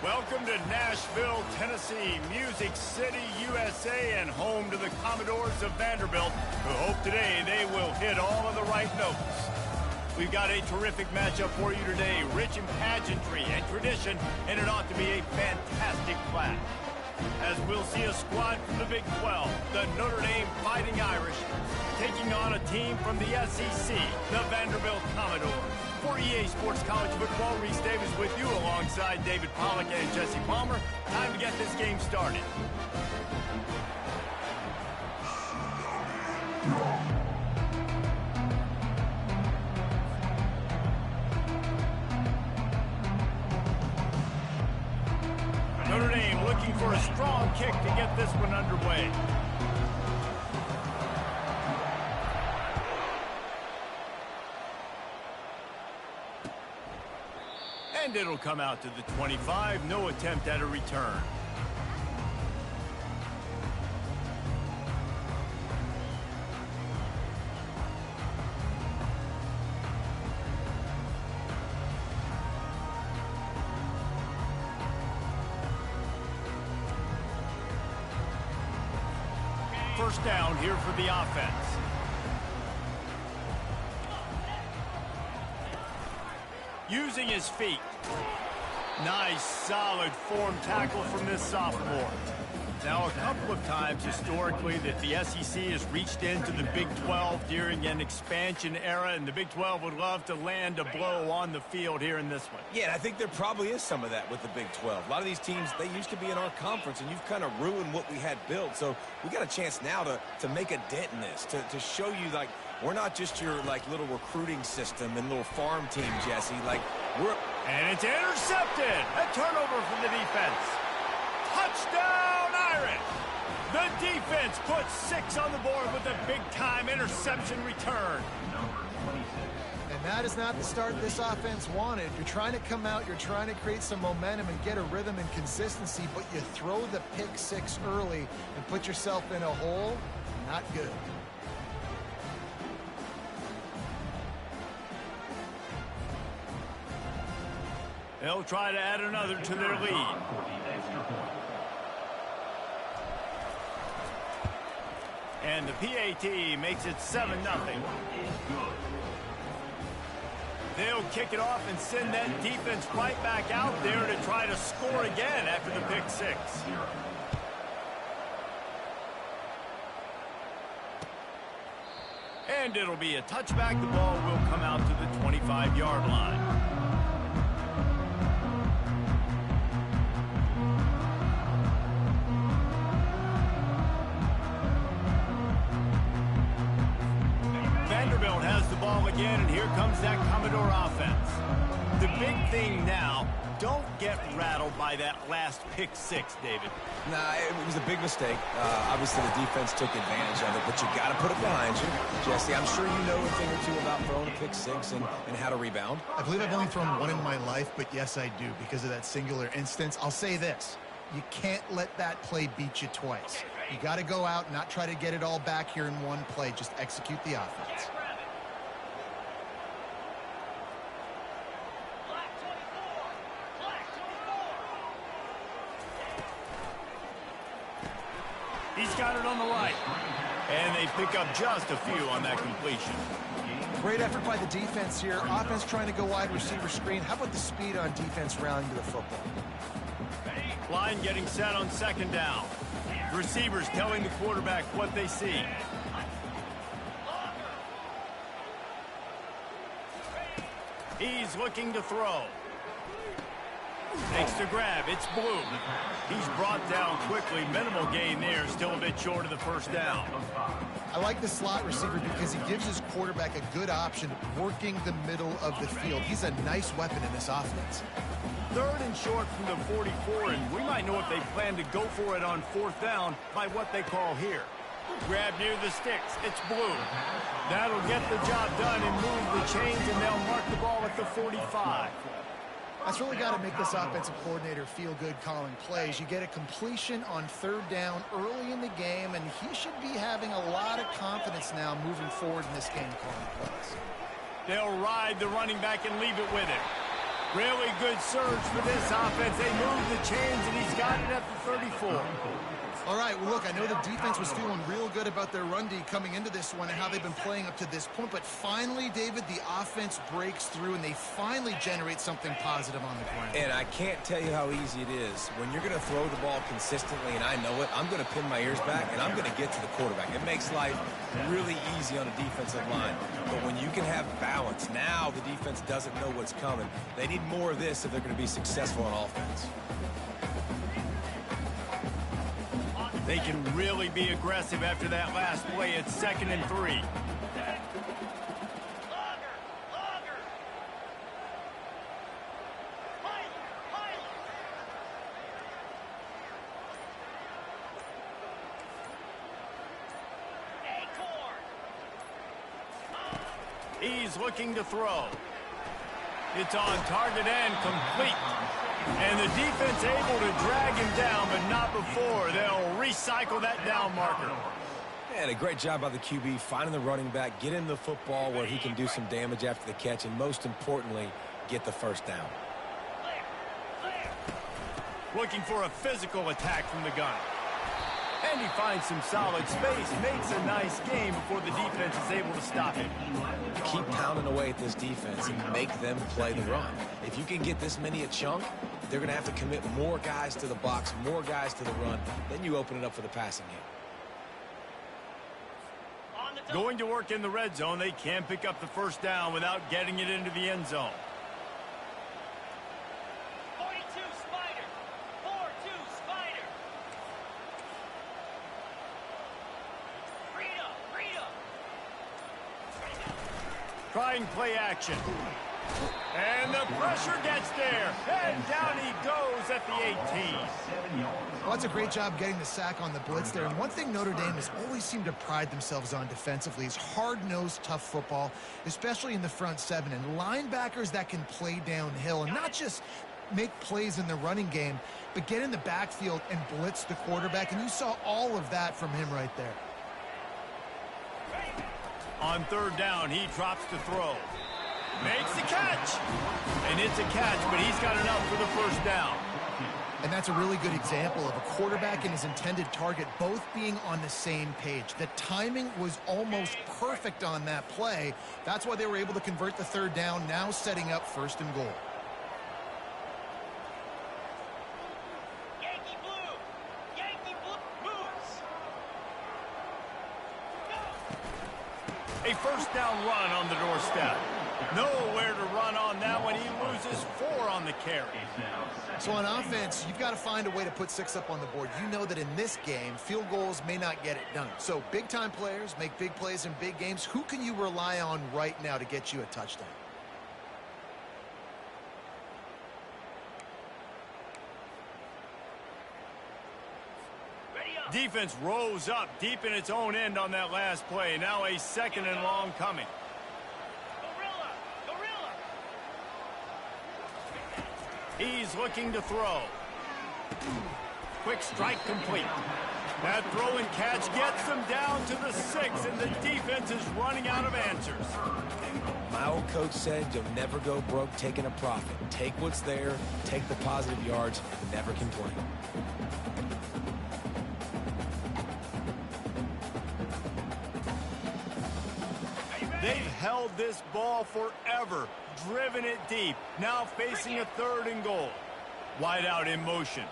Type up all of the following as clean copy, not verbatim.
Welcome to Nashville, Tennessee, Music City, USA, and home to the Commodores of Vanderbilt, who hope today they will hit all of the right notes. We've got a terrific matchup for you today, rich in pageantry and tradition, and it ought to be a fantastic clash. As we'll see a squad from the Big 12, the Notre Dame Fighting Irish, taking on a team from the SEC, the Vanderbilt Commodores. For EA Sports College Football, Reese Davis with you alongside David Pollack and Jesse Palmer. Time to get this game started. Notre Dame looking for a strong kick to get this one underway. And it'll come out to the 25. No attempt at a return. First down here for the offense. Using his feet. Nice, solid form tackle from this sophomore. Now, a couple of times historically that the SEC has reached into the Big 12 during an expansion era, and the Big 12 would love to land a blow on the field here in this one. Yeah, and I think there probably is some of that with the Big 12. A lot of these teams, they used to be in our conference, and you've kind of ruined what we had built. So we got a chance now to make a dent in this, to show you, like, we're not just your, like, little recruiting system and little farm team, Jesse. Like, we're... And it's intercepted. A turnover from the defense. Touchdown, Irish. The defense puts 6 on the board with a big-time interception return. And that is not the start this offense wanted. You're trying to come out, you're trying to create some momentum and get a rhythm and consistency, but you throw the pick 6 early and put yourself in a hole. Not good. They'll try to add another to their lead. And the PAT makes it 7-0. They'll kick it off and send that defense right back out there to try to score again after the pick 6. And it'll be a touchback. The ball will come out to the 25-yard line. Vanderbilt has the ball again, and here comes that Commodore offense. The big thing now, don't get rattled by that last pick 6, David. Nah, it was a big mistake. Obviously, the defense took advantage of it, but you got to put it behind you. Jesse, I'm sure you know a thing or two about throwing a pick 6 and how to rebound. I believe I've only thrown one in my life, but yes, I do, because of that singular instance. I'll say this. You can't let that play beat you twice. You got to go out and not try to get it all back here in one play. Just execute the offense. He's got it on the right. And they pick up just a few on that completion. Great effort by the defense here. Offense trying to go wide receiver screen. How about the speed on defense rounding to the football? Line getting set on 2nd down. Receivers telling the quarterback what they see. He's looking to throw. Makes the grab. It's Blue. He's brought down quickly. Minimal gain there. Still a bit short of the 1st down. I like the slot receiver because he gives his quarterback a good option working the middle of the field. He's a nice weapon in this offense. 3rd and short from the 44, and we might know if they plan to go for it on 4th down by what they call here. Grab near the sticks. It's Blue. That'll get the job done and move the chains, and they'll mark the ball at the 45. That's really got to make this offensive coordinator feel good calling plays. You get a completion on 3rd down early in the game, and he should be having a lot of confidence now moving forward in this game calling plays. They'll ride the running back and leave it with him. Really good surge for this offense. They move the chains, and he's got it at the 34. All right, well, look, I know the defense was feeling real good about their run D coming into this one and how they've been playing up to this point, but finally, David, the offense breaks through, and they finally generate something positive on the ground. And I can't tell you how easy it is. When you're going to throw the ball consistently, and I know it, I'm going to pin my ears back, and I'm going to get to the quarterback. It makes life really easy on a defensive line. But when you can have balance, now the defense doesn't know what's coming. They need more of this if they're going to be successful on offense. They can really be aggressive after that last play. It's 2nd and 3. He's looking to throw. It's on target and complete. And the defense able to drag him down, but not before. They'll recycle that down marker. And a great job by the QB finding the running back, get him the football where he can do some damage after the catch, and most importantly, get the first down. Looking for a physical attack from the gun. And he finds some solid space, makes a nice game before the defense is able to stop him. Keep pounding away at this defense and make them play the run. If you can get this many a chunk, they're going to have to commit more guys to the box, more guys to the run. Then you open it up for the passing game. Going to work in the red zone, they can't pick up the first down without getting it into the end zone. 42 Spider. 4-2 Spider. Freedom. Trying play action. And the pressure gets there. And down he goes at the 18. Well, that's a great job getting the sack on the blitz there. And one thing Notre Dame has always seemed to pride themselves on defensively is hard-nosed, tough football, especially in the front seven. And linebackers that can play downhill and not just make plays in the running game, but get in the backfield and blitz the quarterback. And you saw all of that from him right there. On 3rd down, he drops to throw. Makes the catch. And it's a catch, but he's got enough for the first down. And that's a really good example of a quarterback and his intended target both being on the same page. The timing was almost perfect on that play. That's why they were able to convert the 3rd down, now setting up 1st and goal. Yankee blue moves. A first down run on the doorstep. Nowhere to run on that one. He loses 4 on the carry. So on offense, you've got to find a way to put 6 up on the board. You know that in this game, field goals may not get it done. So big-time players make big plays in big games. Who can you rely on right now to get you a touchdown? Defense rose up deep in its own end on that last play. Now a 2nd and long coming. Gorilla. He's looking to throw. Quick strike complete. That throw and catch gets them down to the 6, and the defense is running out of answers. My old coach said you'll never go broke taking a profit. Take what's there, take the positive yards, never complain. They've held this ball forever, driven it deep. Now facing a 3rd and goal. Wide out in motion.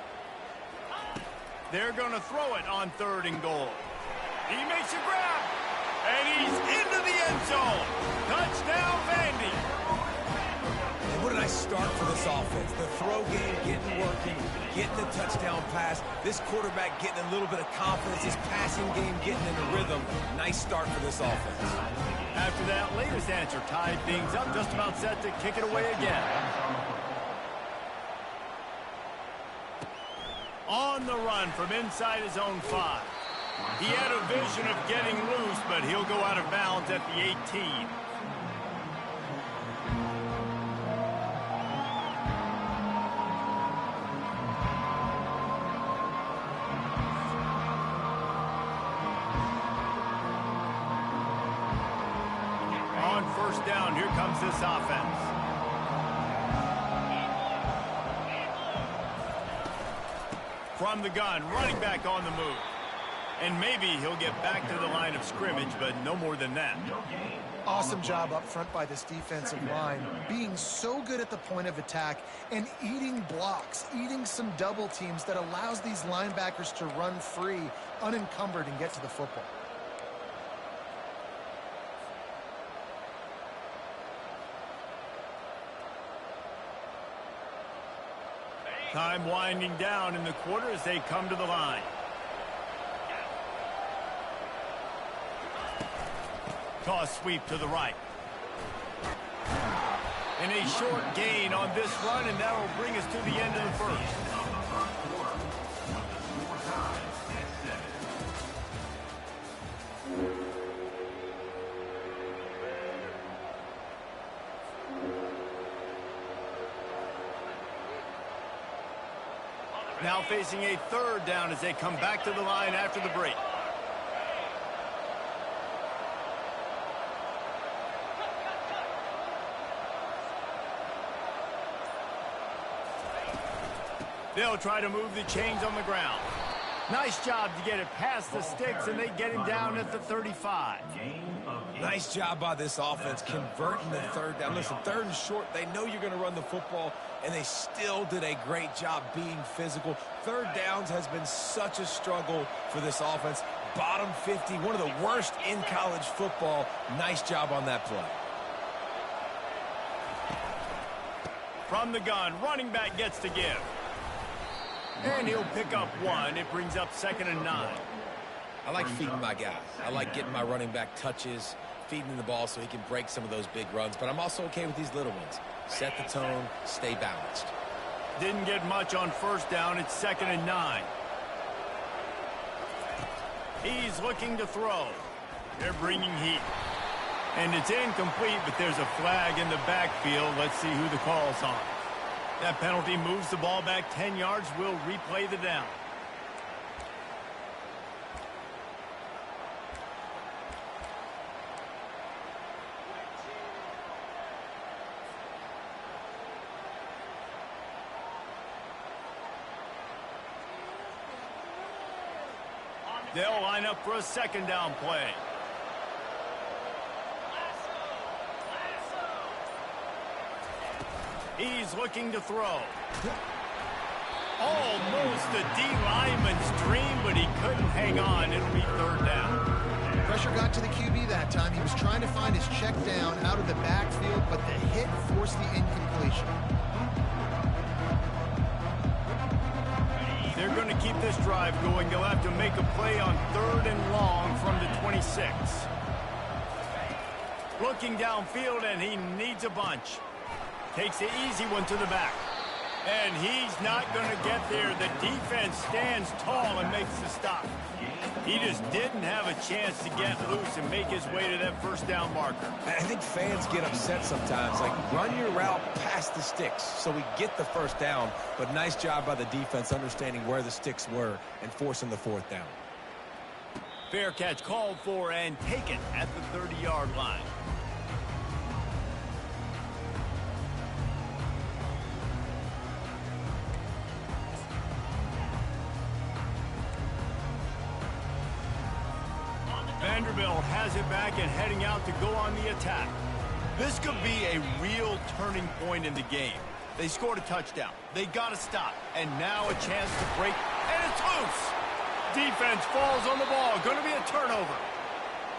They're going to throw it on 3rd and goal. He makes a grab, and he's into the end zone. Touchdown, Vandy. And what did I start for this offense? The throw game getting working, getting the touchdown pass. This quarterback getting a little bit of confidence. His passing game getting in the rhythm. Nice start for this offense. After that latest answer tied things up, just about set to kick it away again. On the run from inside his own 5. He had a vision of getting loose, but he'll go out of bounds at the 18. On 1st down, here comes this offense. From the gun, running back on the move. And maybe he'll get back to the line of scrimmage, but no more than that. Awesome job up front by this defensive line, being so good at the point of attack and eating blocks, eating some double teams that allows these linebackers to run free, unencumbered, and get to the football. Time winding down in the quarter as they come to the line. Toss sweep to the right. And a short gain on this run, and that will bring us to the end of the first. Now facing a third down as they come back to the line after the break. They'll try to move the chains on the ground. Nice job to get it past the sticks, and they get him down at the 35. Nice job by this offense converting the third down. Listen, third and short, they know you're going to run the football, and they still did a great job being physical. Third downs has been such a struggle for this offense. Bottom 50, one of the worst in college football. Nice job on that play. From the gun, running back gets to give. And he'll pick up one. It brings up 2nd and 9. I like feeding my guy. I like getting my running back touches, feeding him the ball so he can break some of those big runs. But I'm also okay with these little ones. Set the tone, stay balanced. Didn't get much on first down. It's 2nd and 9. He's looking to throw. They're bringing heat. And it's incomplete, but there's a flag in the backfield. Let's see who the call's on. That penalty moves the ball back 10 yards. We'll replay the down. They'll line up for a 2nd down play. He's looking to throw. Almost a D lineman's dream, but he couldn't hang on. It'll be 3rd down. Pressure got to the QB that time. He was trying to find his check down out of the backfield, but the hit forced the incompletion. They're going to keep this drive going. They'll have to make a play on 3rd and long from the 26. Looking downfield, and he needs a bunch. Takes the easy one to the back. And he's not going to get there. The defense stands tall and makes the stop. He just didn't have a chance to get loose and make his way to that 1st down marker. I think fans get upset sometimes. Like, run your route past the sticks so we get the 1st down. But nice job by the defense understanding where the sticks were and forcing the 4th down. Fair catch called for and taken at the 30-yard line. Vanderbilt has it back and heading out to go on the attack. This could be a real turning point in the game. They scored a touchdown. They got to stop. And now a chance to break. And it's loose. Defense falls on the ball. Going to be a turnover.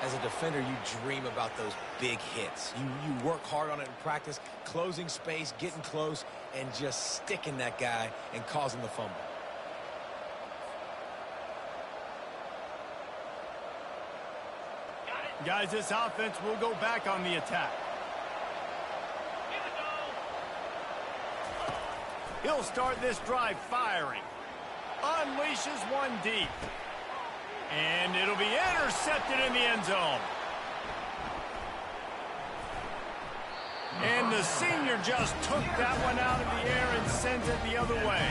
As a defender, you dream about those big hits. You work hard on it in practice, closing space, getting close, and just sticking that guy and causing the fumble. Guys, this offense will go back on the attack. He'll start this drive firing. Unleashes one deep. And it'll be intercepted in the end zone. And the senior just took that one out of the air and sent it the other way.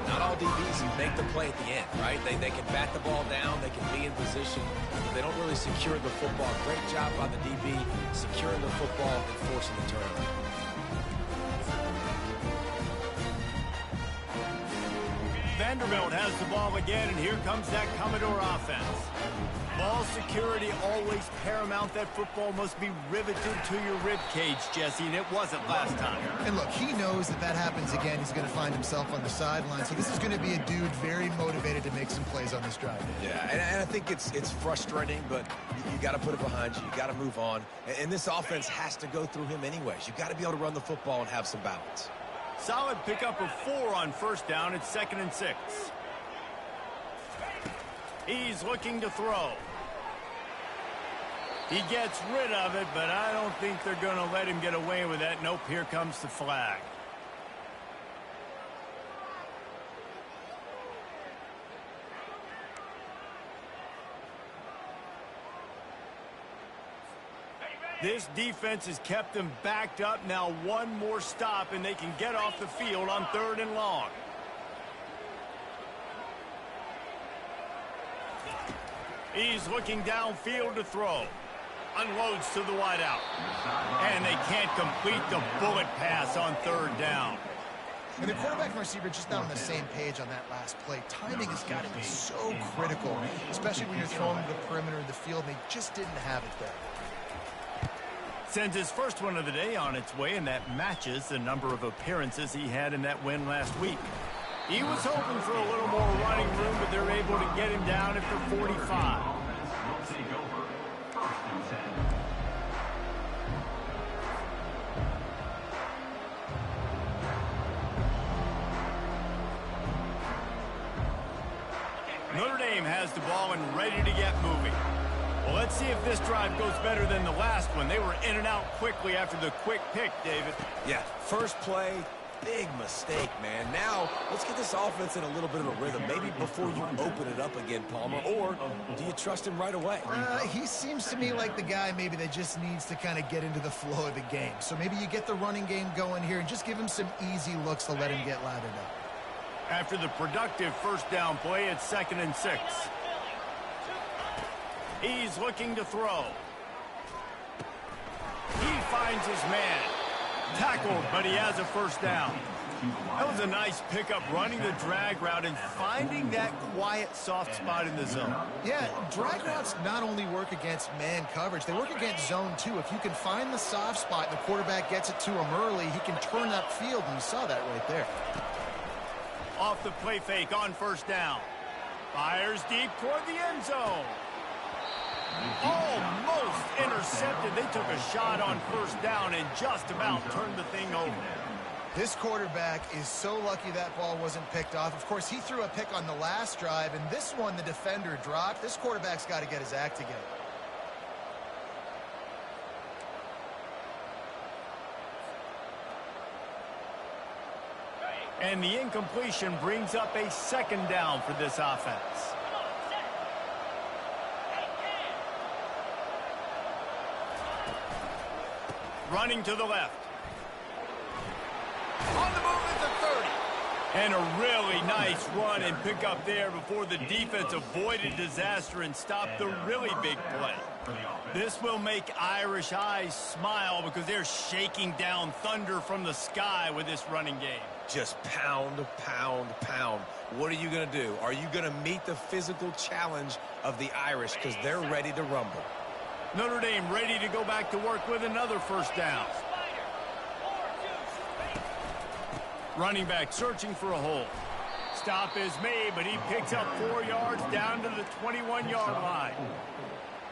Not all DBs make the play at the end, right? They can bat the ball down, they can be in position, but they don't really secure the football. Great job by the DB securing the football and forcing the turnover. Vanderbilt has the ball again, and here comes that Commodore offense. Ball security always paramount. That football must be riveted to your rib cage, Jesse, and it wasn't last time. And look, he knows that that happens again. He's going to find himself on the sideline. So this is going to be a dude very motivated to make some plays on this drive. Yeah, and I think it's frustrating, but you got to put it behind you. You got to move on. And this offense has to go through him anyways. You got to be able to run the football and have some balance. Solid pickup of 4 on first down. It's 2nd and 6. He's looking to throw. He gets rid of it, but I don't think they're going to let him get away with that. Nope, here comes the flag. This defense has kept them backed up. Now one more stop, and they can get off the field on 3rd and long. He's looking downfield to throw. Unloads to the wideout. And they can't complete the bullet pass on 3rd down. And the quarterback and receiver just not on the same page on that last play. Timing has got to be so critical, especially when you're throwing to the perimeter of the field, and they just didn't have it there. Sends his first one of the day on its way, and that matches the number of appearances he had in that win last week. He was hoping for a little more running room, but they're able to get him down at the 45. Notre Dame has the ball and ready to get moving. Well, let's see if this drive goes better than the last one. They were in and out quickly after the quick pick, David. Yeah, first play, big mistake, man. Now, let's get this offense in a little bit of a rhythm. Maybe before you open it up again, Palmer, or do you trust him right away? He seems to me like the guy maybe that just needs to kind of get into the flow of the game. So maybe you get the running game going here and just give him some easy looks to let him get lathered up. After the productive first down play, it's 2nd and 6. He's looking to throw. He finds his man. Tackled, but he has a first down. That was a nice pickup, running the drag route and finding that quiet, soft spot in the zone. Yeah, drag routes not only work against man coverage, they work against zone too. If you can find the soft spot and the quarterback gets it to him early, he can turn upfield, and you saw that right there. Off the play fake on first down. Fires deep toward the end zone. Almost intercepted. They took a shot on first down and just about turned the thing over. This quarterback is so lucky that ball wasn't picked off. Of course, he threw a pick on the last drive, and this one the defender dropped. This quarterback's got to get his act together. And the incompletion brings up a 2nd down for this offense. Running to the left. On the move at the 30. And a really nice run and pick up there before the defense avoided disaster and stopped the really big play. This will make Irish eyes smile because they're shaking down thunder from the sky with this running game. Just pound, pound, pound. What are you going to do? Are you going to meet the physical challenge of the Irish because they're ready to rumble? Notre Dame ready to go back to work with another first down. Running back searching for a hole. Stop is made, but he picks up 4 yards down to the 21-yard line.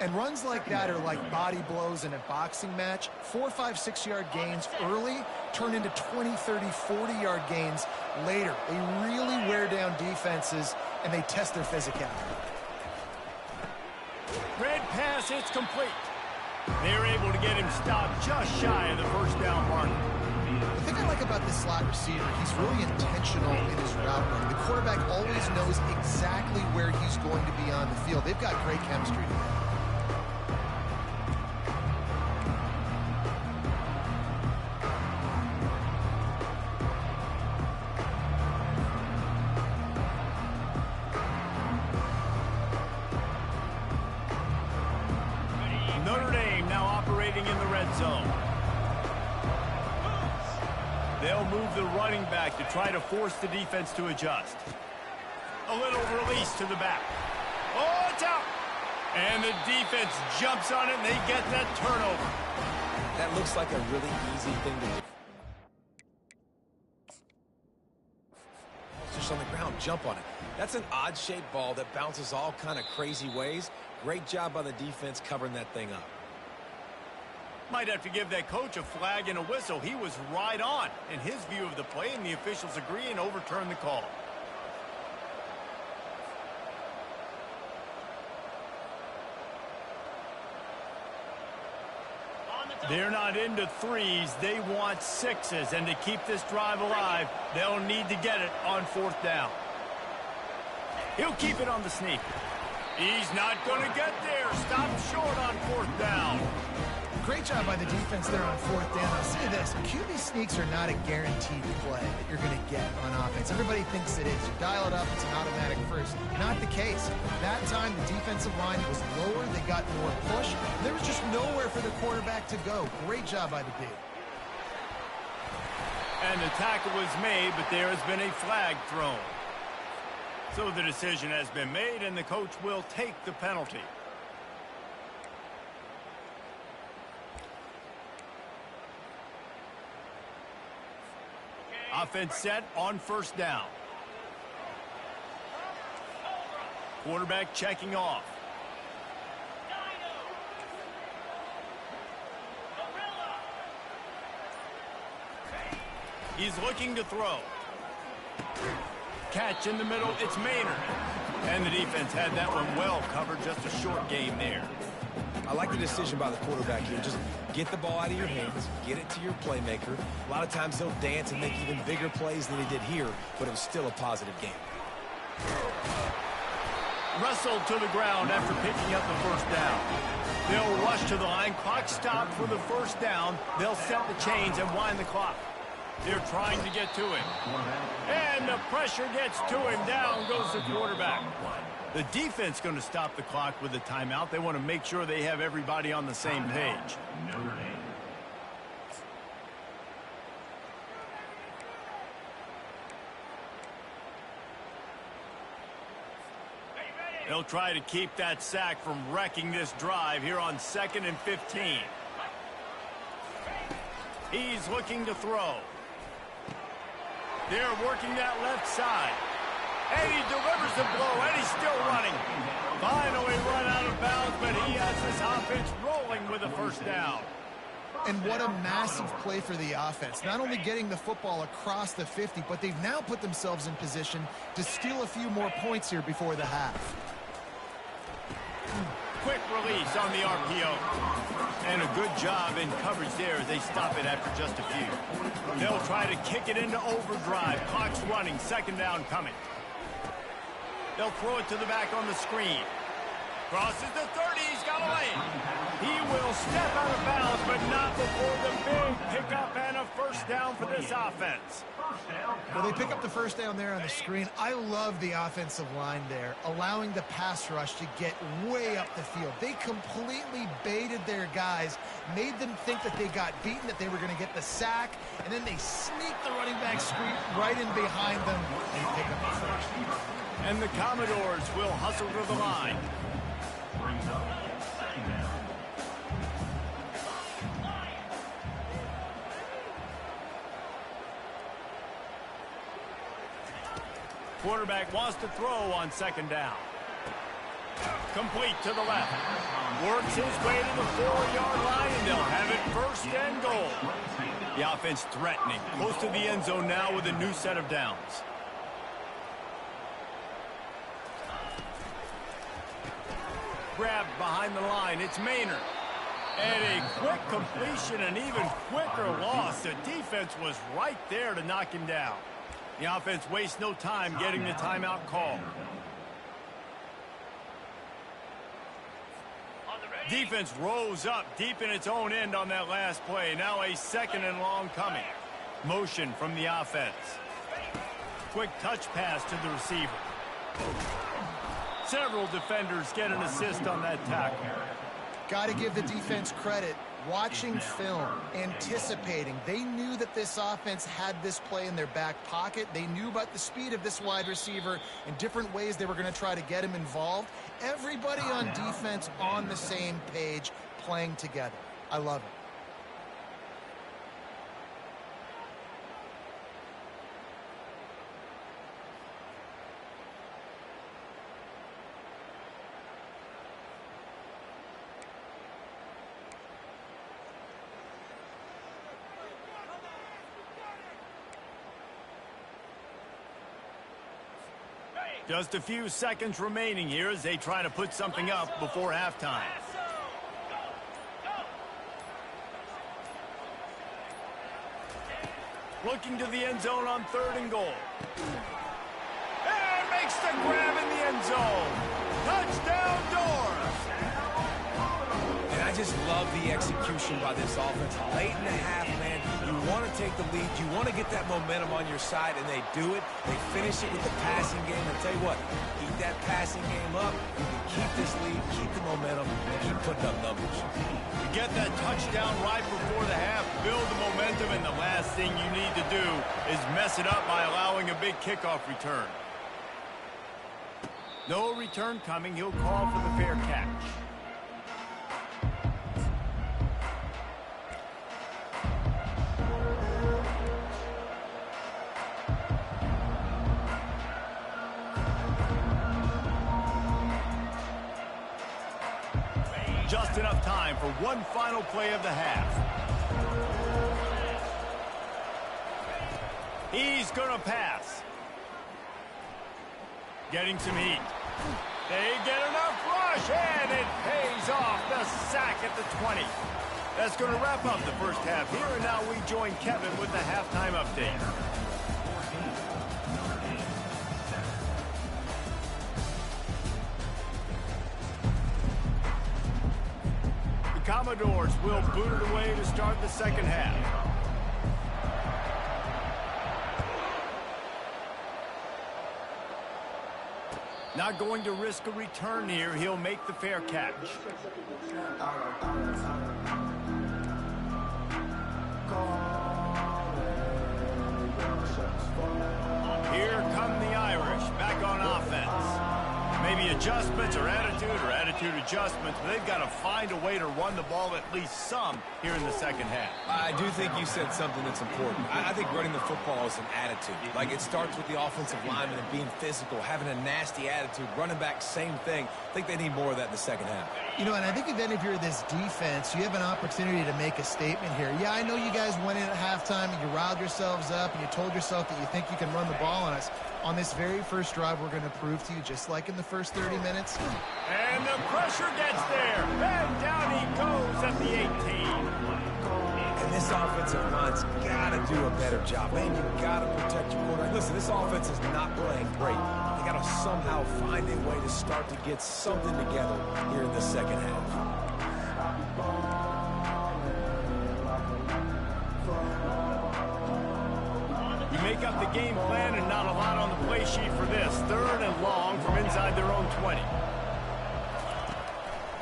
And runs like that are like body blows in a boxing match. 4, 5, 6-yard gains early turn into 20, 30, 40-yard gains later. They really wear down defenses, and they test their physicality. Red pass, it's complete. They're able to get him stopped just shy of the first down marker. The thing I like about this slot receiver, he's really intentional in his route running. The quarterback always knows exactly where he's going to be on the field. They've got great chemistry together. Notre Dame now operating in the red zone. They'll move the running back to try to force the defense to adjust. A little release to the back. Oh, it's out. And the defense jumps on it, and they get that turnover. That looks like a really easy thing to do. Just on the ground, jump on it. That's an odd-shaped ball that bounces all kind of crazy ways. Great job by the defense covering that thing up. Might have to give that coach a flag and a whistle. He was right on in his view of the play, and the officials agree and overturn the call. They're not into threes. They want sixes. And to keep this drive alive, they'll need to get it on 4th down. He'll keep it on the sneak. He's not going to get there. Stop short on 4th down. Great job by the defense there on 4th down. I'll say this, QB sneaks are not a guaranteed play that you're going to get on offense. Everybody thinks it is. You dial it up, it's an automatic first. Not the case. That time, the defensive line was lower. They got more push. There was just nowhere for the quarterback to go. Great job by the D. And the tackle was made, but there has been a flag thrown. So the decision has been made, and the coach will take the penalty. Offense set on 1st down. Quarterback checking off. He's looking to throw. Catch in the middle, it's Maynard. And the defense had that one well covered, just a short game there. I like the decision by the quarterback here. Just get the ball out of your hands, get it to your playmaker. A lot of times they'll dance and make even bigger plays than they did here, but it was still a positive game. Wrestled to the ground after picking up the 1st down. They'll rush to the line. Clock stopped for the 1st down. They'll set the chains and wind the clock. They're trying to get to him. And the pressure gets to him. Down goes the quarterback. The defense going to stop the clock with a timeout. They want to make sure they have everybody on the same page. They'll try to keep that sack from wrecking this drive here on 2nd and 15. He's looking to throw. They're working that left side. And he delivers the blow, and he's still running. Finally run out of bounds, but he has this offense rolling with a 1st down. And what a massive play for the offense. Not only getting the football across the 50, but they've now put themselves in position to steal a few more points here before the half. Quick release on the RPO. And a good job in coverage there as they stop it after just a few. They'll try to kick it into overdrive. Clock's running, 2nd down coming. They'll throw it to the back on the screen. Crosses the 30, he's got a lane. He will step out of bounds, but not before the big pickup and a 1st down for this offense. Well, they pick up the 1st down there on the screen. I love the offensive line there, allowing the pass rush to get way up the field. They completely baited their guys, made them think that they got beaten, that they were going to get the sack, and then they sneak the running back screen right in behind them and pick up the 1st. And the Commodores will hustle to the line. Quarterback wants to throw on 2nd down. Complete to the left. Works his way to the 4-yard line, and they'll have it 1st and goal. The offense threatening. Close to the end zone now with a new set of downs. Grabbed behind the line. It's Maynard. And a quick completion, an even quicker loss. The defense was right there to knock him down. The offense wastes no time getting the timeout call. Defense rose up deep in its own end on that last play. Now a 2nd and long coming. Motion from the offense. Quick touch pass to the receiver. Several defenders get an assist on that tackle. Got to give the defense credit. watching film, anticipating. They knew that this offense had this play in their back pocket. They knew about the speed of this wide receiver and different ways they were going to try to get him involved. Everybody on defense on the same page, playing together. I love it. Just a few seconds remaining here as they try to put something up before halftime. Looking to the end zone on 3rd and goal. And makes the grab in the end zone. Touchdown, Doors! And I just love the execution by this offense. Late in the half, man, you want to take the lead. You want to get that momentum on your side, and they do it. They finish it with the passing game. I'll tell you what, keep that passing game up. You can keep this lead, keep the momentum, and keep putting up numbers. You get that touchdown right before the half, build the momentum, and the last thing you need to do is mess it up by allowing a big kickoff return. No return coming. He'll call for the fair catch. Just enough time for one final play of the half. He's going to pass. Getting some heat. They get enough rush, and it pays off. The sack at the 20. That's going to wrap up the first half here, and now we join Kevin with the halftime update. The Commodores will boot it away to start the second half. Not going to risk a return here. He'll make the fair catch. Here come the Irish back on offense. Maybe adjustments or attitude adjustments, but they've got to find a way to run the ball at least some here in the second half. I do think you said something that's important. I think running the football is an attitude. Like, it starts with the offensive lineman and being physical, having a nasty attitude. Running back, same thing. I think they need more of that in the second half. You know, and I think even if you're this defense, you have an opportunity to make a statement here. Yeah, I know you guys went in at halftime and you riled yourselves up and you told yourself that you think you can run the ball on us. On this very first drive, we're going to prove to you, just like in the first 30 minutes. And the pressure gets there. And down he goes at the 18. And this offensive line's got to do a better job. Man, you got to protect your quarterback. Listen, this offense is not playing great. They got to somehow find a way to start to get something together here in the second half. Make up the game plan and not a lot on the play sheet for this. 3rd and long from inside their own 20.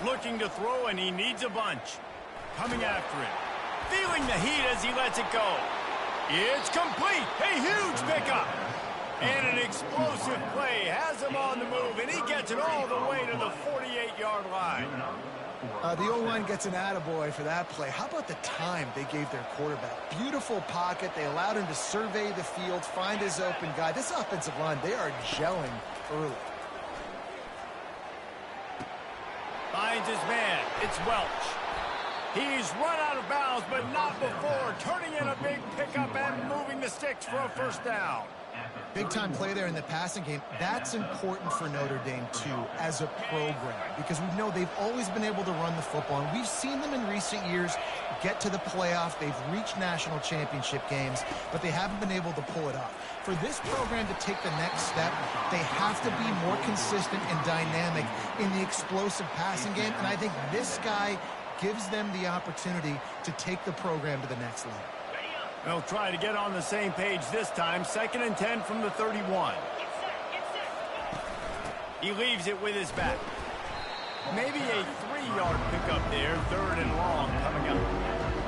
Looking to throw, and he needs a bunch. Coming after it. Feeling the heat as he lets it go. It's complete. A huge pickup. And an explosive play has him on the move, and he gets it all the way to the 48-yard line. The O-line gets an attaboy for that play. How about the time they gave their quarterback? Beautiful pocket. They allowed him to survey the field, find his open guy. This offensive line, they are gelling early. Finds his man. It's Welch. He's run out of bounds, but not before. Turning in a big pickup and moving the sticks for a first down. Big-time play there in the passing game. That's important for Notre Dame, too, as a program, because we know they've always been able to run the football, and we've seen them in recent years get to the playoff. They've reached national championship games, but they haven't been able to pull it off. For this program to take the next step, they have to be more consistent and dynamic in the explosive passing game, and I think this guy gives them the opportunity to take the program to the next level. They'll try to get on the same page this time. 2nd and 10 from the 31. He leaves it with his back. Maybe a 3-yard pickup there, 3rd and long coming up.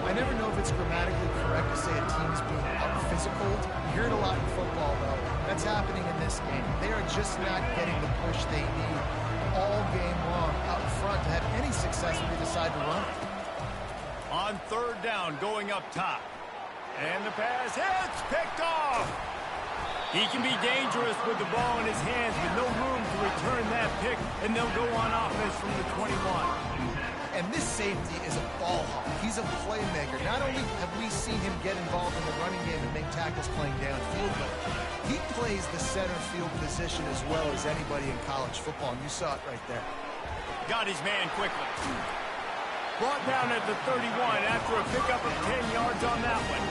I never know if it's grammatically correct to say a team's being out-physical. You hear it a lot in football, though. That's happening in this game. They are just not getting the push they need all game long out front to have any success when they decide to run. On 3rd down, going up top. And the pass hits, picked off. He can be dangerous with the ball in his hands, with no room to return that pick, and they'll go on offense from the 21. And this safety is a ball hawk. He's a playmaker. Not only have we seen him get involved in the running game and make tackles playing downfield, but he plays the center field position as well as anybody in college football, and you saw it right there. Got his man quickly. Brought down at the 31 after a pickup of 10 yards on that one.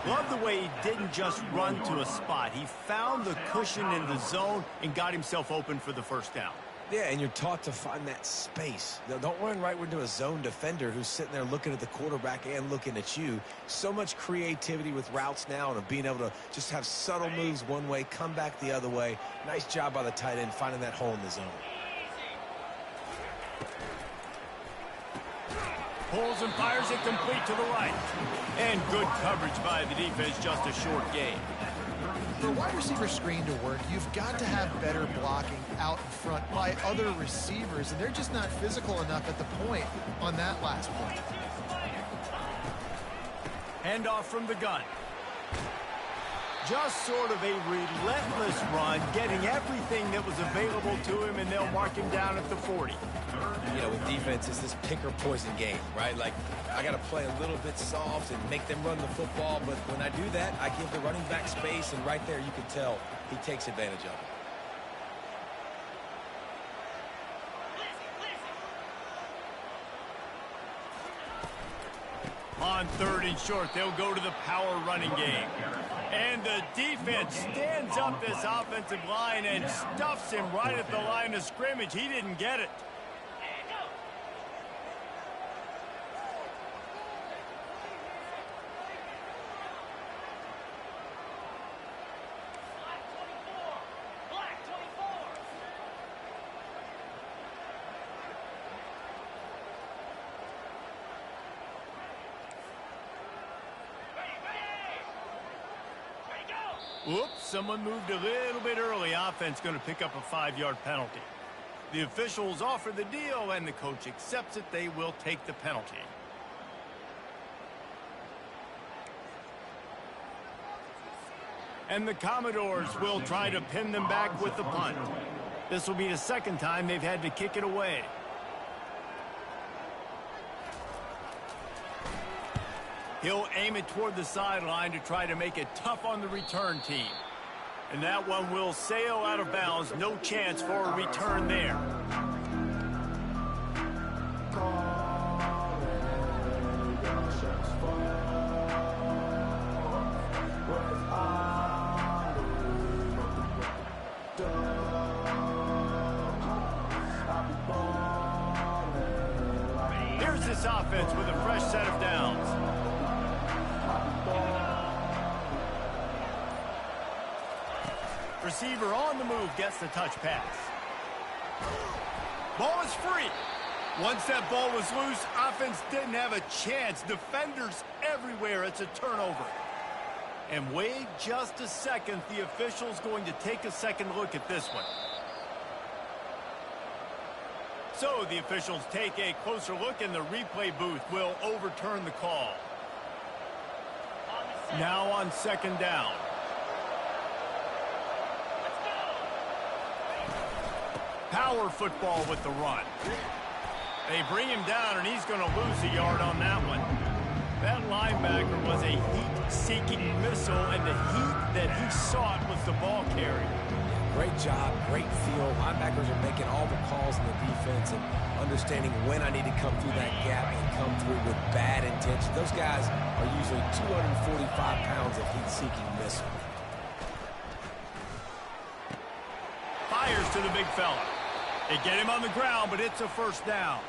Love the way he didn't just run to a spot. He found the cushion in the zone and got himself open for the 1st down. Yeah, and you're taught to find that space. Don't run right into a zone defender who's sitting there looking at the quarterback and looking at you. So much creativity with routes now and being able to just have subtle moves one way, come back the other way. Nice job by the tight end finding that hole in the zone. Pulls and fires it complete to the right. And good coverage by the defense, just a short gain. For a wide receiver screen to work, you've got to have better blocking out in front by other receivers, and they're just not physical enough at the point on that last point. Handoff from the gun. Just sort of a relentless run, getting everything that was available to him, and they'll mark him down at the 40. You know, with defense, it's this pick or poison game, right? Like, I got to play a little bit soft and make them run the football, but when I do that, I give the running back space, and right there you can tell he takes advantage of it. On 3rd and short, they'll go to the power running game. And the defense stands up this offensive line and stuffs him right at the line of scrimmage. He didn't get it. Whoops, someone moved a little bit early. Offense going to pick up a 5-yard penalty. The officials offer the deal, and the coach accepts it. They will take the penalty. And the Commodores will try to pin them back with the punt. This will be the 2nd time they've had to kick it away. He'll aim it toward the sideline to try to make it tough on the return team. And that one will sail out of bounds. No chance for a return there. Here's this offense with a fresh set of downs. Receiver on the move gets the touch pass. Ball is free. Once that ball was loose, offense didn't have a chance. Defenders everywhere. It's a turnover. And wait just a second. The official's going to take a second look at this one. So the officials take a closer look, and the replay booth will overturn the call. Now on 2nd down. Power football with the run. They bring him down, and he's going to lose a yard on that one. That linebacker was a heat-seeking missile, and the heat that he sought was the ball carrier. Great job, great feel. Linebackers are making all the calls in the defense and understanding when I need to come through that gap and come through with bad intention. Those guys are usually 245 pounds of heat-seeking missile. Fires to the big fella. They get him on the ground, but it's a 1st down.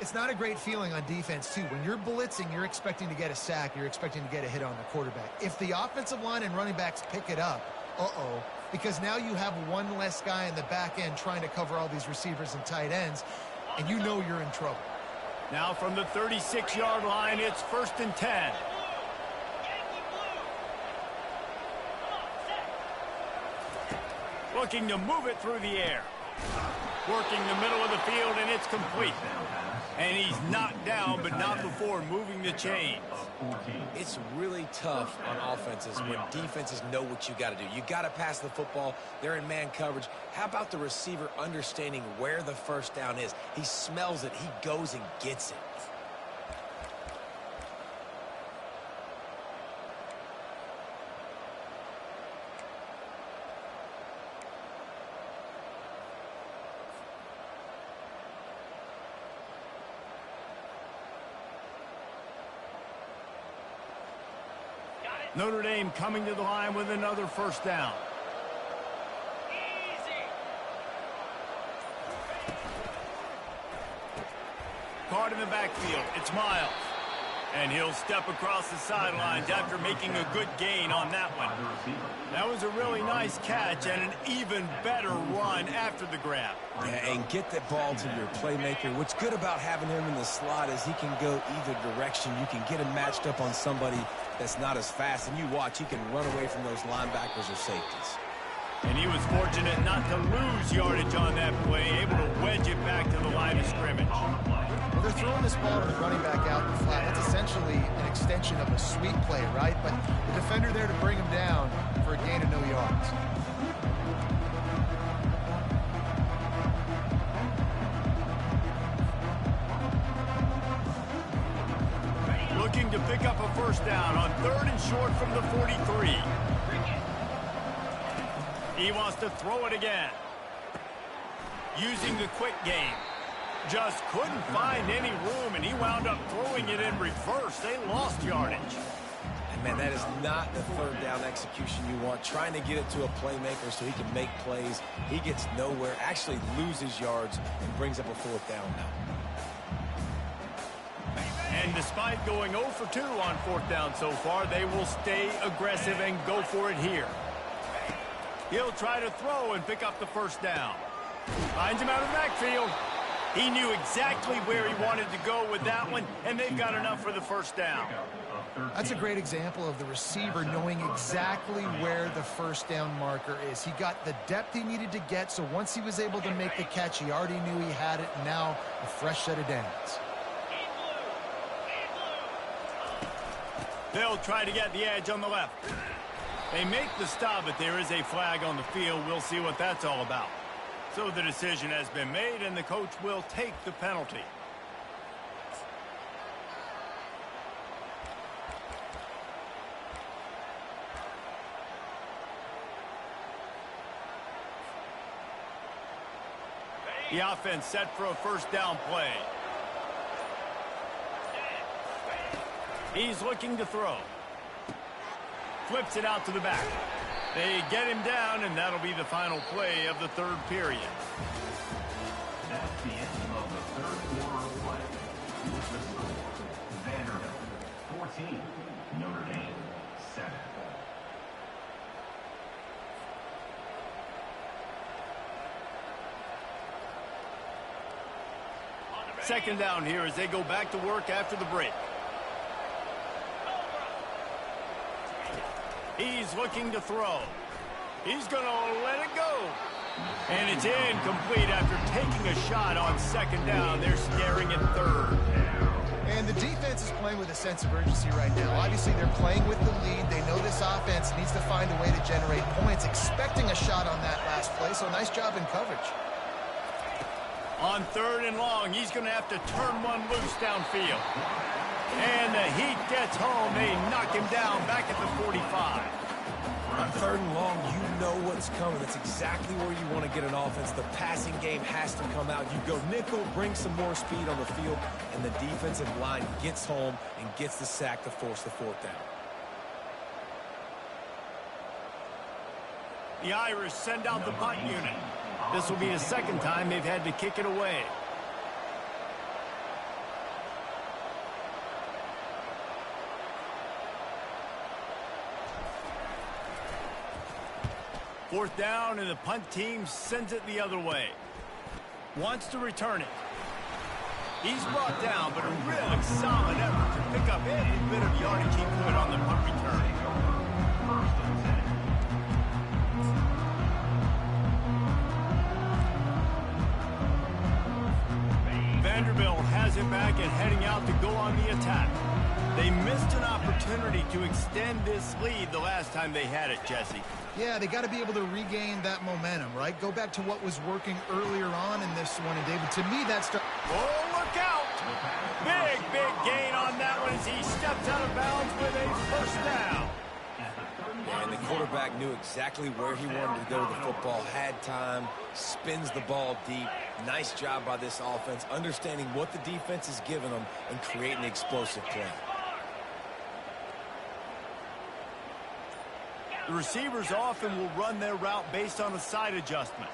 It's not a great feeling on defense, too. When you're blitzing, you're expecting to get a sack. You're expecting to get a hit on the quarterback. If the offensive line and running backs pick it up, because now you have one less guy in the back end trying to cover all these receivers and tight ends. and you know you're in trouble. Now from the 36-yard line, it's 1st and 10. Yankee blue. Come on, set. Looking to move it through the air. Working the middle of the field, and it's complete. And he's knocked down, but not before moving the chains. It's really tough on offenses when defenses know what you got to do. You got to pass the football. They're in man coverage. How about the receiver understanding where the first down is? He smells it. He goes and gets it. Notre Dame coming to the line with another first down. Easy. Caught in the backfield. It's Miles. And he'll step across the sidelines after making a good gain on that one. That was a really nice catch and an even better run after the grab. Yeah, and get the ball to your playmaker. What's good about having him in the slot is he can go either direction. You can get him matched up on somebody that's not as fast, and you watch, he can run away from those linebackers or safeties. And he was fortunate not to lose yardage on that play, able to wedge it back to the line of scrimmage. Well, they're throwing this ball to the running back out in the flat. That's essentially an extension of a sweep play, right? But the defender there to bring him down for a gain of no yards. Looking to pick up a first down on 3rd and short from the 43. He wants to throw it again. Using the quick game. Just couldn't find any room, and he wound up throwing it in reverse. They lost yardage. And man, that is not the third down execution you want. Trying to get it to a playmaker so he can make plays. He gets nowhere, actually loses yards, and brings up a 4th down now. And despite going 0 for 2 on 4th down so far, they will stay aggressive and go for it here. He'll try to throw and pick up the first down. Finds him out of the backfield. He knew exactly where he wanted to go with that one, and they've got enough for the first down. That's a great example of the receiver knowing exactly where the first down marker is. He got the depth he needed to get, so once he was able to make the catch, he already knew he had it, and now a fresh set of downs. They'll try to get the edge on the left. They make the stop, but there is a flag on the field. We'll see what that's all about. So the decision has been made, and the coach will take the penalty. The offense set for a first down play. He's looking to throw. Flips it out to the back. They get him down, and that'll be the final play of the 3rd period. That's the end of the 3rd quarter of play. Here's the score. Vanderbilt 14, Notre Dame 7. Second down here as they go back to work after the break. He's looking to throw. He's going to let it go. And it's incomplete after taking a shot on 2nd down. They're scaring it 3rd. And the defense is playing with a sense of urgency right now. Obviously, they're playing with the lead. They know this offense needs to find a way to generate points, expecting a shot on that last play. So nice job in coverage. On 3rd and long, he's going to have to turn one loose downfield. And the heat gets home. They knock him down back at the 45. On 3rd and long, you know what's coming. That's exactly where you want to get an offense. The passing game has to come out. You go nickel, bring some more speed on the field, and the defensive line gets home and gets the sack to force the 4th down. The Irish send out the punt unit. This will be the 2nd time they've had to kick it away. Fourth down, and the punt team sends it the other way. Wants to return it. He's brought down, but a really solid effort to pick up every bit of yardage he could on the punt return. Vanderbilt has it back and heading out to go on the attack. They missed an opportunity to extend this lead the last time they had it, Jesse. Yeah, they got to be able to regain that momentum, right? Go back to what was working earlier on in this one. And, David, to me, that's... Oh, look out! Big gain on that one as he stepped out of bounds with a first down. And the quarterback knew exactly where he wanted to go with the football, had time, spins the ball deep. Nice job by this offense, understanding what the defense is giving them and creating explosive play. The receivers often will run their route based on a side adjustment.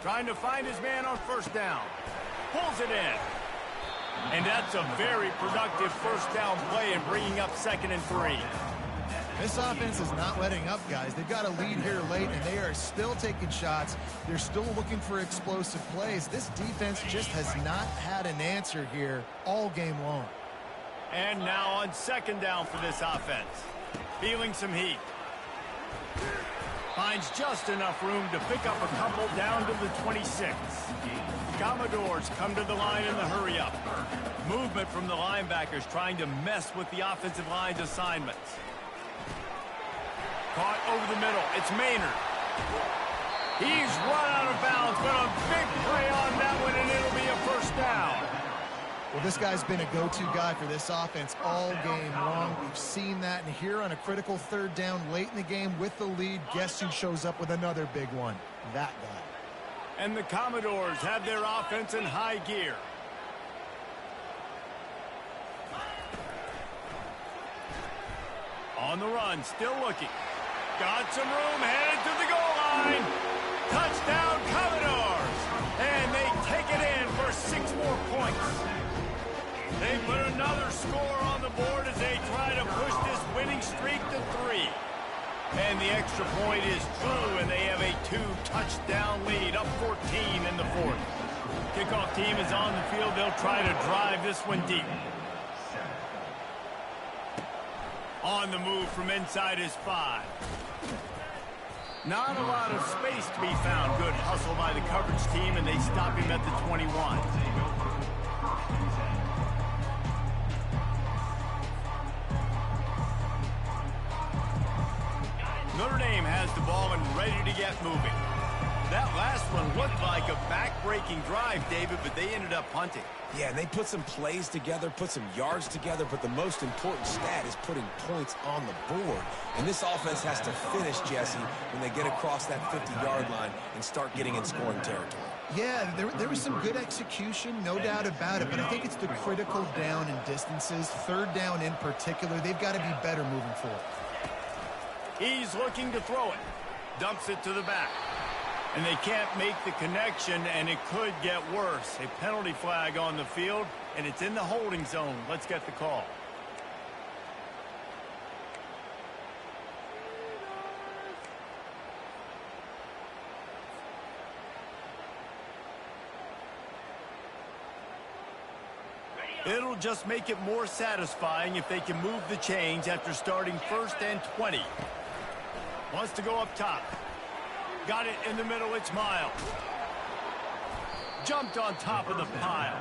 Trying to find his man on first down. Pulls it in. And that's a very productive first down play in bringing up 2nd and 3. This offense is not letting up, guys. They've got a lead here late, and they are still taking shots. They're still looking for explosive plays. This defense just has not had an answer here all game long. And now on 2nd down for this offense. Feeling some heat. Finds just enough room to pick up a couple down to the 26. Commodores come to the line in the hurry-up. Movement from the linebackers trying to mess with the offensive line's assignments. Caught over the middle. It's Maynard. He's run out of bounds, but a big play on that one, and it'll be a first down. Well, this guy's been a go-to guy for this offense all game long. We've seen that, and here on a critical 3rd down late in the game with the lead, guess who shows up with another big one? That guy. And the Commodores have their offense in high gear. On the run, still looking. Got some room, headed to the goal line. Touchdown, Commodores! And they take it in for 6 more points. They put another score on the board as they try to push this winning streak to 3. And the extra point is true, and they have a 2-touchdown lead, up 14 in the 4th. Kickoff team is on the field. They'll try to drive this one deep. On the move from inside his 5. Not a lot of space to be found. Good hustle by the coverage team, and they stop him at the 21. Notre Dame has the ball and ready to get moving. That last one looked like a back-breaking drive, David, but they ended up punting. Yeah, and they put some plays together, put some yards together, but the most important stat is putting points on the board. And this offense has to finish, Jesse, when they get across that 50-yard line and start getting in scoring territory. Yeah, there was some good execution, no doubt about it, but I think it's the critical down and distances, 3rd down in particular. They've got to be better moving forward. He's looking to throw it. Dumps it to the back. And they can't make the connection, and it could get worse. A penalty flag on the field, and it's in the holding zone. Let's get the call. It'll just make it more satisfying if they can move the chains after starting 1st and 20. Wants to go up top. Got it in the middle, it's Miles. Jumped on top of the pile.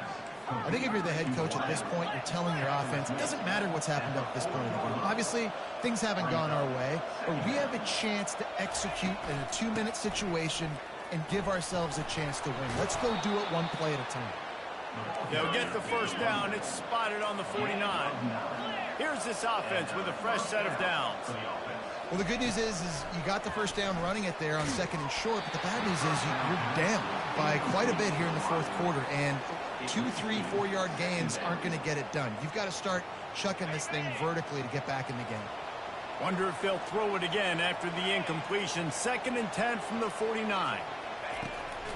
I think if you're the head coach at this point, you're telling your offense, it doesn't matter what's happened up this point in the game. Obviously, things haven't gone our way, but we have a chance to execute in a 2-minute situation and give ourselves a chance to win. Let's go do it one play at a time. They'll get the first down. It's spotted on the 49. Here's this offense with a fresh set of downs. Well, the good news is you got the first down running it there on 2nd and short, but the bad news is you're down by quite a bit here in the 4th quarter, and 2, 3, 4-yard gains aren't going to get it done. You've got to start chucking this thing vertically to get back in the game. Wonder if they'll throw it again after the incompletion. 2nd and 10 from the 49.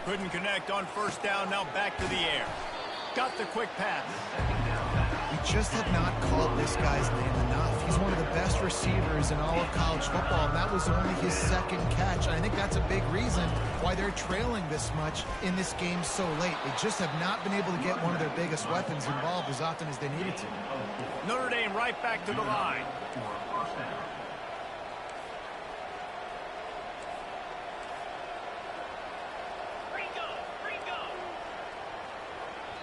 Couldn't connect on first down, now back to the air. Got the quick pass. We just have not called this guy's name enough. He's one of the best receivers in all of college football, and that was only his second catch. I think that's a big reason why they're trailing this much in this game so late. They just have not been able to get one of their biggest weapons involved as often as they needed to. Notre Dame right back to the line.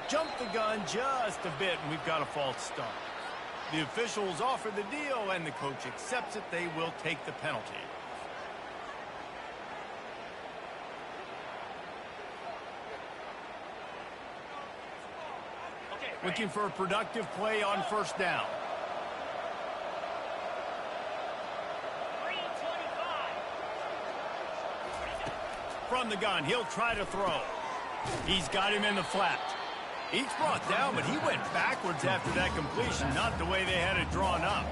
Jumped the gun just a bit, and we've got a false start. The officials offer the deal, and the coach accepts it. They will take the penalty. Looking for a productive play on first down. From the gun, he'll try to throw. He's got him in the flat. He's brought down, but he went backwards after that completion, not the way they had it drawn up.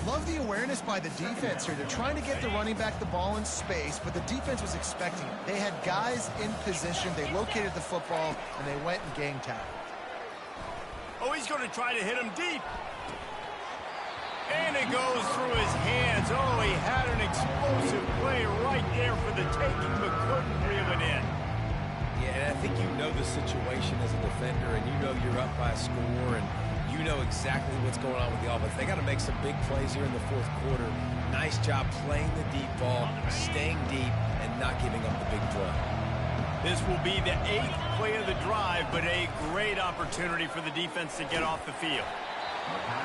Love the awareness by the defense here. They're trying to get the running back the ball in space, but the defense was expecting it. They had guys in position. They located the football, and they went and gang tackled. Oh, he's going to try to hit him deep. And it goes through his hands. Oh, he had an explosive play right there for the taking, but couldn't reel it in. Yeah, and I think you know the situation as a defender, and you know you're up by a score, and you know exactly what's going on with the offense. They got to make some big plays here in the fourth quarter. Nice job playing the deep ball, staying deep, and not giving up the big play. This will be the 8th play of the drive, but a great opportunity for the defense to get off the field.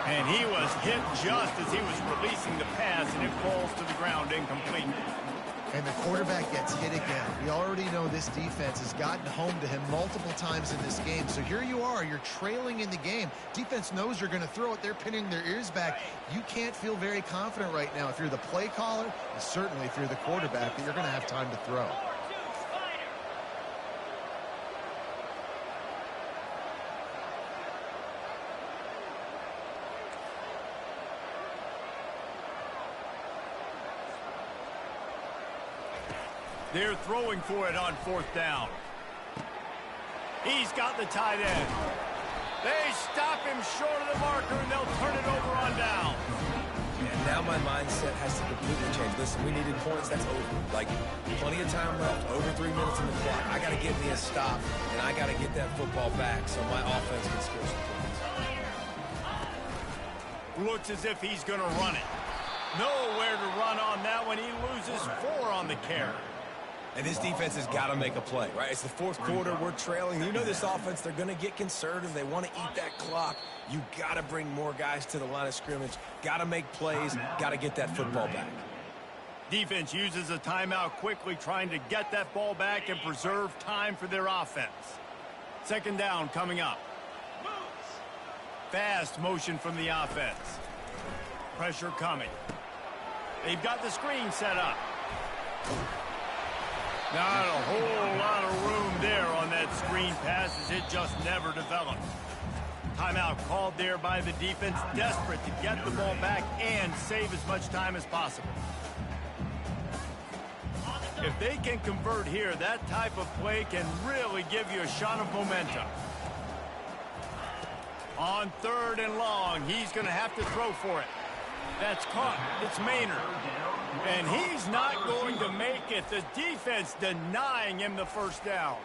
And he was hit just as he was releasing the pass, and it falls to the ground incomplete. And the quarterback gets hit again. We already know this defense has gotten home to him multiple times in this game. So here you are, you're trailing in the game. Defense knows you're going to throw it. They're pinning their ears back. You can't feel very confident right now if you're the play caller, and certainly if you're the quarterback, that you're going to have time to throw. They're throwing for it on fourth down. He's got the tight end. They stop him short of the marker, and they'll turn it over on down. And now my mindset has to completely change. Listen, we needed points. That's over. Like, plenty of time left, over 3 minutes in the clock. I got to get me a stop, and I got to get that football back so my offense can score some points. Looks as if he's going to run it. Nowhere to run on that one. He loses 4 on the carry. And this defense has got to make a play, right? It's the fourth quarter. We're trailing. You know this offense, they're going to get conservative. They want to eat that clock. You got to bring more guys to the line of scrimmage. Got to make plays. Got to get that football back. Defense uses a timeout quickly, trying to get that ball back and preserve time for their offense. Second down coming up. Fast motion from the offense. Pressure coming. They've got the screen set up. Not a whole lot of room there on that screen pass, as it just never developed. Timeout called there by the defense, desperate to get the ball back and save as much time as possible. If they can convert here, that type of play can really give you a shot of momentum. On third and long, he's going to have to throw for it. That's caught. It's Maynard. And he's not going to make it. The defense denying him the first down.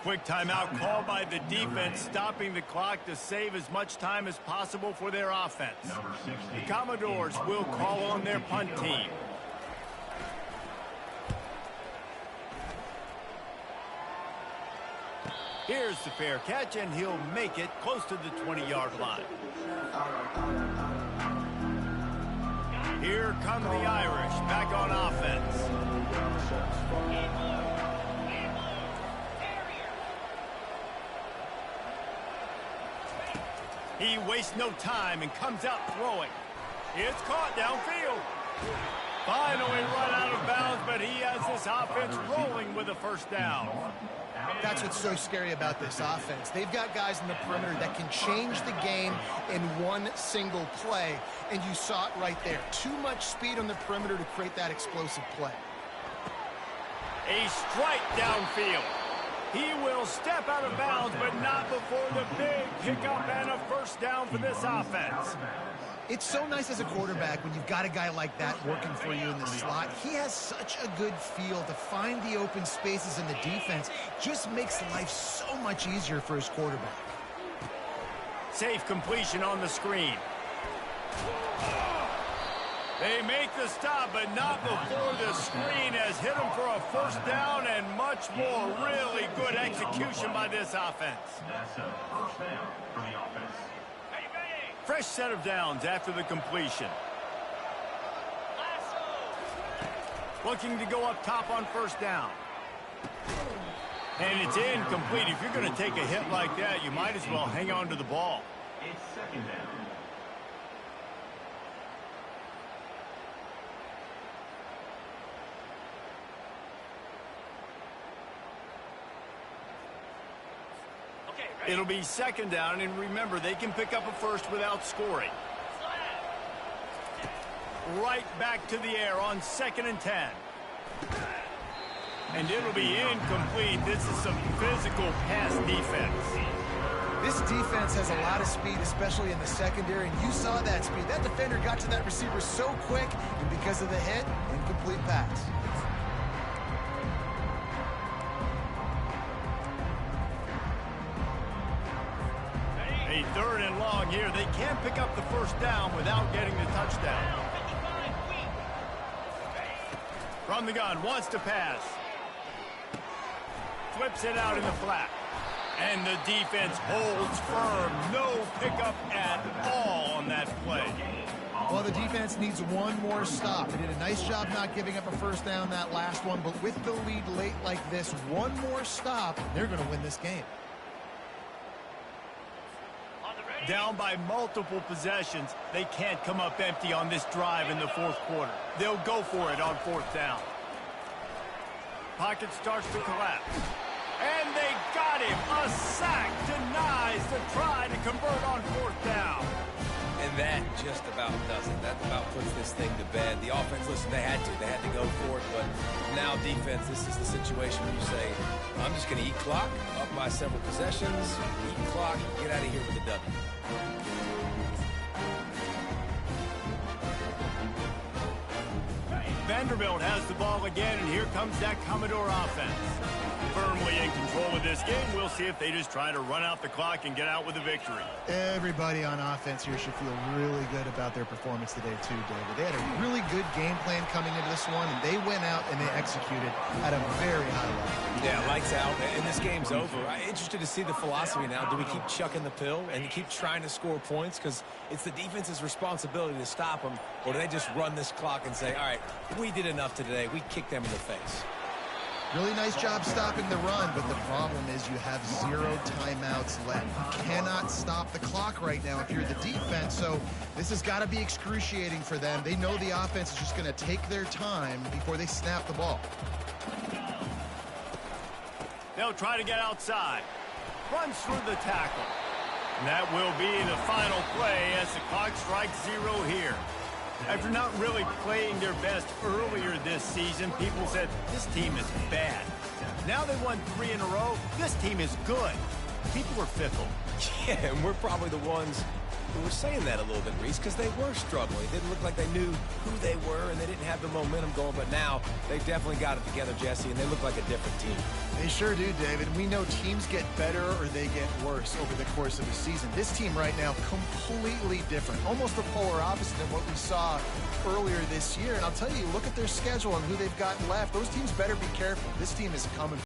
Quick timeout called by the defense, stopping the clock to save as much time as possible for their offense. The Commodores will call on their punt team. Here's the fair catch, and he'll make it close to the 20-yard line. Here come the Irish, back on offense. He wastes no time and comes out throwing. It's caught downfield. Finally run out of bounds, but he has this offense rolling with a first down. That's what's so scary about this offense. They've got guys in the perimeter that can change the game in one single play, and you saw it right there. Too much speed on the perimeter to create that explosive play. A strike downfield. He will step out of bounds, but not before the big pickup and a first down for this offense. It's so nice as a quarterback when you've got a guy like that working for you in the slot. He has such a good feel to find the open spaces in the defense. Just makes life so much easier for his quarterback. Safe completion on the screen. They make the stop, but not before the screen has hit him for a first down and much more. Really good execution by this offense. That's a first down for the offense. Fresh set of downs after the completion. Looking to go up top on first down. And it's incomplete. If you're going to take a hit like that, you might as well hang on to the ball. It's second down. It'll be second down, and remember, they can pick up a first without scoring. Right back to the air on 2nd and 10. And it'll be incomplete. This is some physical pass defense. This defense has a lot of speed, especially in the secondary, and you saw that speed. That defender got to that receiver so quick, and because of the hit, incomplete pass. A 3rd and long here. They can't pick up the first down without getting the touchdown. From the gun, wants to pass. Flips it out in the flat. And the defense holds firm. No pickup at all on that play. Well, the defense needs one more stop. They did a nice job not giving up a first down that last one, but with the lead late like this, one more stop, they're going to win this game. Down by multiple possessions, they can't come up empty on this drive in the 4th quarter. They'll go for it on 4th down. Pocket starts to collapse. And they got him. A sack denies the try to convert on 4th down. And that just about does it. That about puts this thing to bed. The offense, listen, they had to go for it. But now defense, this is the situation where you say, I'm just going to eat clock, up by several possessions, eat clock, get out of here with a W. Vanderbilt has the ball again, and here comes that Commodore offense. Firmly in control of this game. We'll see if they just try to run out the clock and get out with a victory. Everybody on offense here should feel really good about their performance today too, David. They had a really good game plan coming into this one, and they went out and they executed at a very high level. Yeah, lights out, and this game's over. I'm interested to see the philosophy now. Do we keep chucking the pill and keep trying to score points? Because it's the defense's responsibility to stop them, or do they just run this clock and say, all right, we did enough today. We kicked them in the face. Really nice job stopping the run, but the problem is you have 0 timeouts left. You cannot stop the clock right now if you're the defense, so this has got to be excruciating for them. They know the offense is just going to take their time before they snap the ball. They'll try to get outside. Runs through the tackle. And that will be the final play as the clock strikes 0 here. After not really playing their best earlier this season, people said, this team is bad. Now they won 3 in a row. This team is good. People are fickle. Yeah, and we're probably the ones who were saying that a little bit, Reese, because they were struggling. It didn't look like they knew who they were, and they didn't have the momentum going. But now they definitely got it together, Jesse, and they look like a different team. They sure do, David. We know teams get better or they get worse over the course of a season. This team right now, completely different. Almost the polar opposite of what we saw earlier this year. And I'll tell you, look at their schedule and who they've got left. Those teams better be careful. This team is coming.